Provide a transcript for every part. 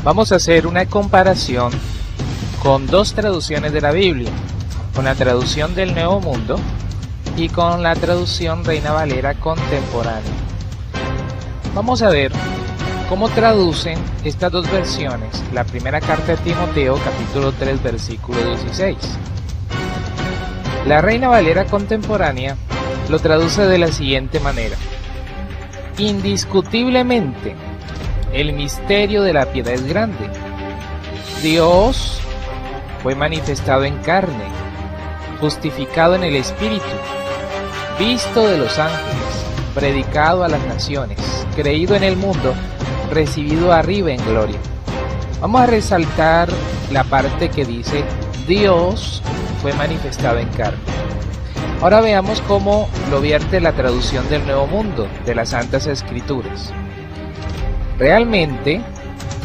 Vamos a hacer una comparación con dos traducciones de la Biblia, con la traducción del Nuevo Mundo y con la traducción Reina Valera contemporánea. Vamos a ver cómo traducen estas dos versiones la primera carta de Timoteo, capítulo 3, versículo 16. La Reina Valera contemporánea lo traduce de la siguiente manera: indiscutiblemente, el misterio de la piedad es grande. Dios fue manifestado en carne, justificado en el Espíritu, visto de los ángeles, predicado a las naciones, creído en el mundo, recibido arriba en gloria. Vamos a resaltar la parte que dice Dios fue manifestado en carne. Ahora veamos cómo lo vierte la traducción del Nuevo Mundo de las Santas Escrituras. Realmente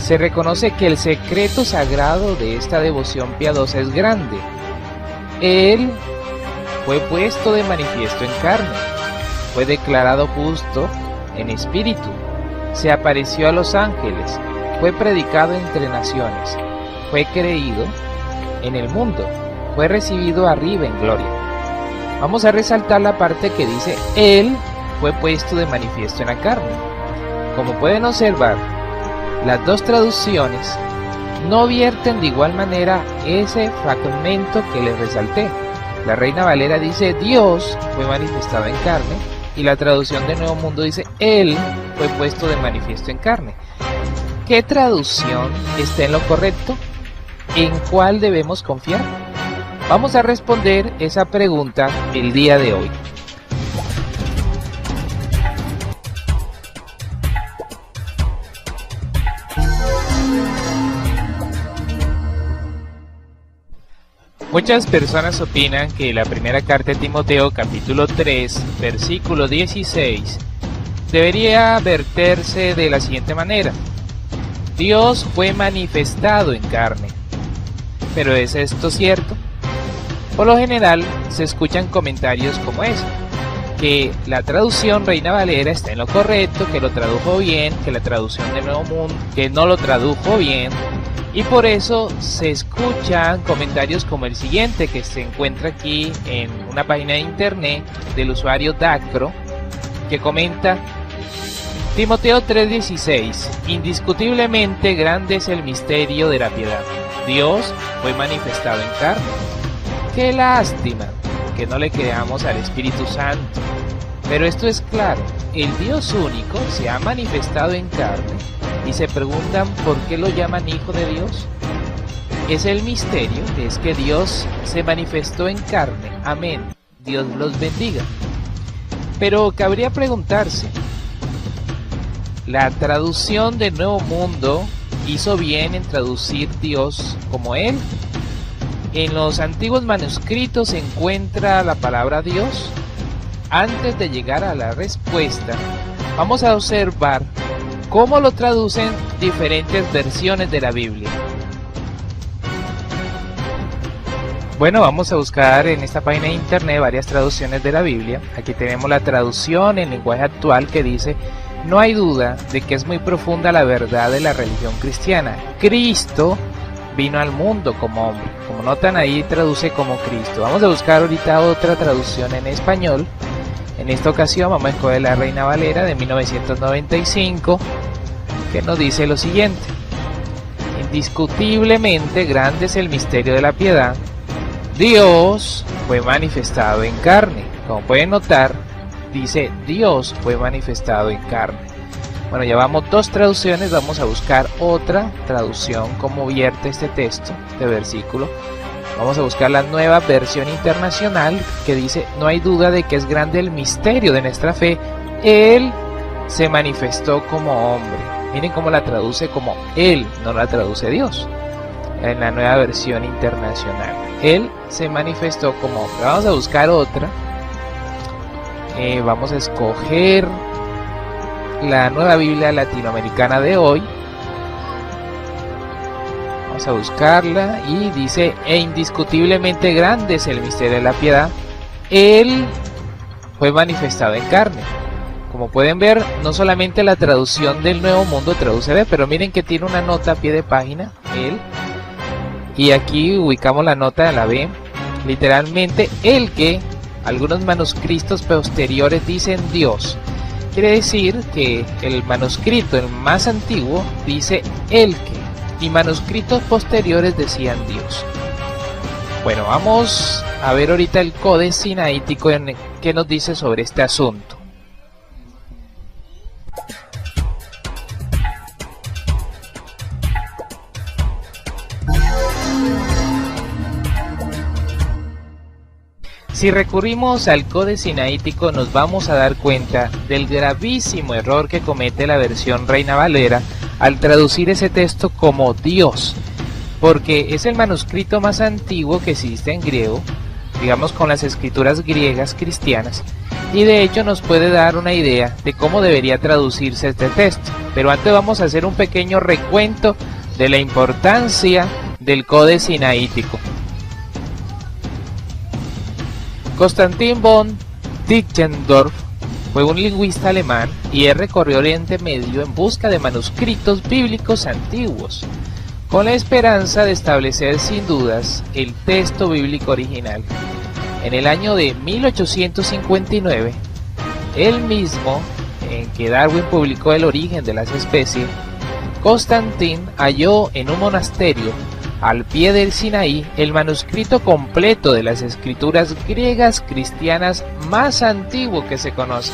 se reconoce que el secreto sagrado de esta devoción piadosa es grande. Él fue puesto de manifiesto en carne, fue declarado justo en espíritu, se apareció a los ángeles, fue predicado entre naciones, fue creído en el mundo, fue recibido arriba en gloria. Vamos a resaltar la parte que dice Él fue puesto de manifiesto en la carne. Como pueden observar, las dos traducciones no vierten de igual manera ese fragmento que les resalté. La Reina Valera dice Dios fue manifestado en carne y la traducción de Nuevo Mundo dice Él fue puesto de manifiesto en carne. ¿Qué traducción está en lo correcto? ¿En cuál debemos confiar? Vamos a responder esa pregunta el día de hoy. Muchas personas opinan que la primera carta de Timoteo, capítulo 3, versículo 16, debería verterse de la siguiente manera: Dios fue manifestado en carne. ¿Pero es esto cierto? Por lo general se escuchan comentarios como ese, que la traducción Reina Valera está en lo correcto, que lo tradujo bien, que la traducción del Nuevo Mundo, que no lo tradujo bien. Y por eso se escuchan comentarios como el siguiente, que se encuentra aquí en una página de internet del usuario Dacro, que comenta: Timoteo 3:16, indiscutiblemente grande es el misterio de la piedad. Dios fue manifestado en carne. Qué lástima que no le creamos al Espíritu Santo. Pero esto es claro, el Dios único se ha manifestado en carne. Y se preguntan por qué lo llaman Hijo de Dios. Es el misterio, es que Dios se manifestó en carne. Amén. Dios los bendiga. Pero cabría preguntarse, ¿la traducción del Nuevo Mundo hizo bien en traducir Dios como Él? En los antiguos manuscritos se encuentra la palabra Dios. Antes de llegar a la respuesta, vamos a observar cómo lo traducen diferentes versiones de la Biblia. Bueno, vamos a buscar en esta página de internet varias traducciones de la Biblia. Aquí tenemos la traducción en lenguaje actual que dice: no hay duda de que es muy profunda la verdad de la religión cristiana. Cristo vino al mundo como hombre. Como notan, ahí traduce como Cristo. Vamos a buscar ahorita otra traducción en español. En esta ocasión vamos a escoger la Reina Valera de 1995, que nos dice lo siguiente: indiscutiblemente grande es el misterio de la piedad. Dios fue manifestado en carne. Como pueden notar, dice Dios fue manifestado en carne. Bueno, llevamos dos traducciones, vamos a buscar otra traducción, cómo vierte este texto, este versículo. Vamos a buscar la nueva versión internacional que dice: no hay duda de que es grande el misterio de nuestra fe. Él se manifestó como hombre. Miren cómo la traduce como Él, no la traduce Dios. En la nueva versión internacional, Él se manifestó como hombre. Vamos a buscar otra. Vamos a escoger la Nueva Biblia Latinoamericana de hoy. Vamos a buscarla y dice: e indiscutiblemente grande es el misterio de la piedad. Él fue manifestado en carne. Como pueden ver, no solamente la traducción del Nuevo Mundo traduce B, pero miren que tiene una nota a pie de página, él, y aquí ubicamos la nota de la B, literalmente el que, algunos manuscritos posteriores dicen Dios. Quiere decir que el manuscrito, el más antiguo, dice el que, y manuscritos posteriores decían Dios. Bueno, vamos a ver ahorita el Codex Sinaítico que nos dice sobre este asunto. Si recurrimos al Codex Sinaítico nos vamos a dar cuenta del gravísimo error que comete la versión Reina Valera al traducir ese texto como Dios, porque es el manuscrito más antiguo que existe en griego, digamos con las escrituras griegas cristianas, y de hecho nos puede dar una idea de cómo debería traducirse este texto. Pero antes vamos a hacer un pequeño recuento de la importancia del Codex Sinaítico. Constantin von Tischendorf fue un lingüista alemán y él recorrió Oriente Medio en busca de manuscritos bíblicos antiguos, con la esperanza de establecer sin dudas el texto bíblico original. En el año de 1859, él mismo, en que Darwin publicó El origen de las especies, Constantin halló en un monasterio al pie del Sinaí el manuscrito completo de las escrituras griegas cristianas más antiguo que se conoce.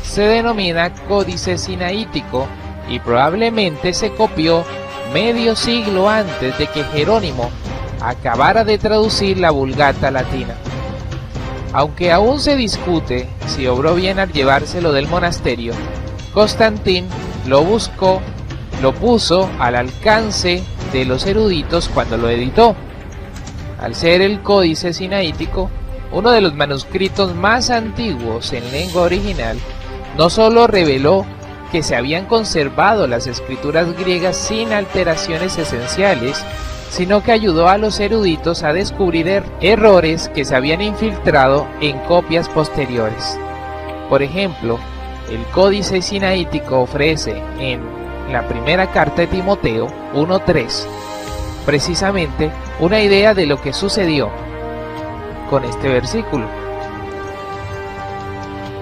Se denomina Códice Sinaítico y probablemente se copió medio siglo antes de que Jerónimo acabara de traducir la Vulgata latina. Aunque aún se discute si obró bien al llevárselo del monasterio, Constantin lo buscó, lo puso al alcance de los eruditos cuando lo editó. Al ser el Códice Sinaítico uno de los manuscritos más antiguos en lengua original, no solo reveló que se habían conservado las escrituras griegas sin alteraciones esenciales, sino que ayudó a los eruditos a descubrir errores que se habían infiltrado en copias posteriores. Por ejemplo, el Códice Sinaítico ofrece en la primera carta de Timoteo 1:3 precisamente una idea de lo que sucedió con este versículo.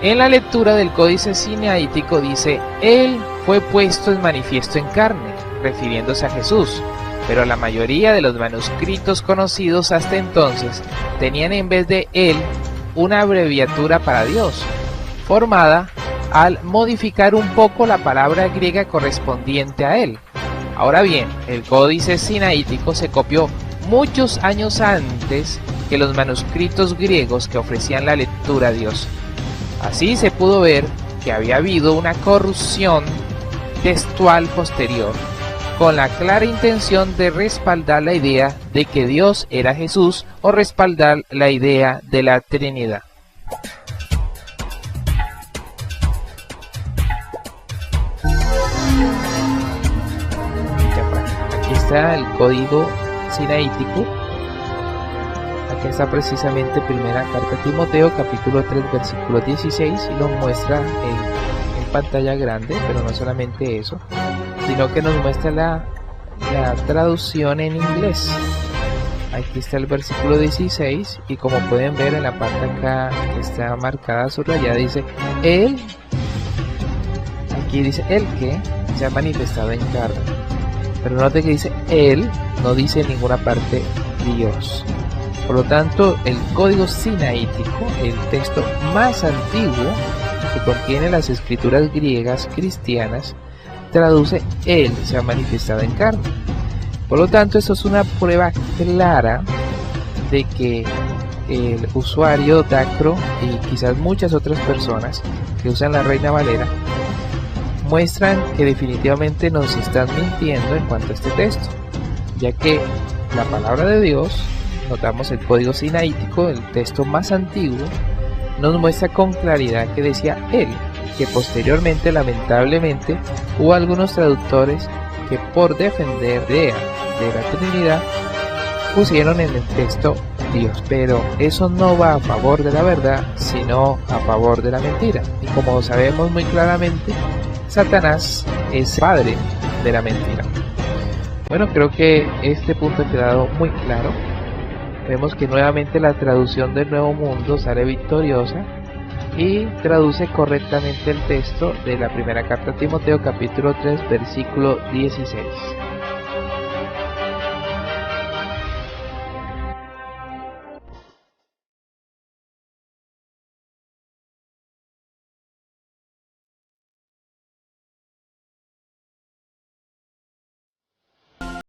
En la lectura del Códice Sinaítico dice: Él fue puesto en manifiesto en carne, refiriéndose a Jesús, pero la mayoría de los manuscritos conocidos hasta entonces tenían en vez de Él una abreviatura para Dios, formada al modificar un poco la palabra griega correspondiente a Él. Ahora bien, el Códice Sinaítico se copió muchos años antes que los manuscritos griegos que ofrecían la lectura a Dios. Así se pudo ver que había habido una corrupción textual posterior, con la clara intención de respaldar la idea de que Dios era Jesús o respaldar la idea de la Trinidad. Aquí está el código sinaítico. Aquí está precisamente primera carta a Timoteo, capítulo 3, versículo 16, y nos muestra en pantalla grande, pero no solamente eso, sino que nos muestra la traducción en inglés. Aquí está el versículo 16, y como pueden ver en la parte acá que está marcada subrayada, dice Él, aquí dice el que se ha manifestado en carne, pero note que dice Él, no dice en ninguna parte Dios. Por lo tanto, el código sinaítico, el texto más antiguo que contiene las escrituras griegas cristianas, traduce Él se ha manifestado en carne. Por lo tanto, esto es una prueba clara de que el usuario Dacro y quizás muchas otras personas que usan la Reina Valera muestran que definitivamente nos están mintiendo en cuanto a este texto, ya que la palabra de Dios, notamos el código sinaítico, el texto más antiguo, nos muestra con claridad que decía Él, que posteriormente lamentablemente hubo algunos traductores que por defender la idea de la Trinidad pusieron en el texto Dios, pero eso no va a favor de la verdad, sino a favor de la mentira. Y como sabemos muy claramente, Satanás es padre de la mentira. Bueno, creo que este punto ha quedado muy claro. Vemos que nuevamente la traducción del Nuevo Mundo sale victoriosa y traduce correctamente el texto de la primera carta a Timoteo capítulo 3 versículo 16.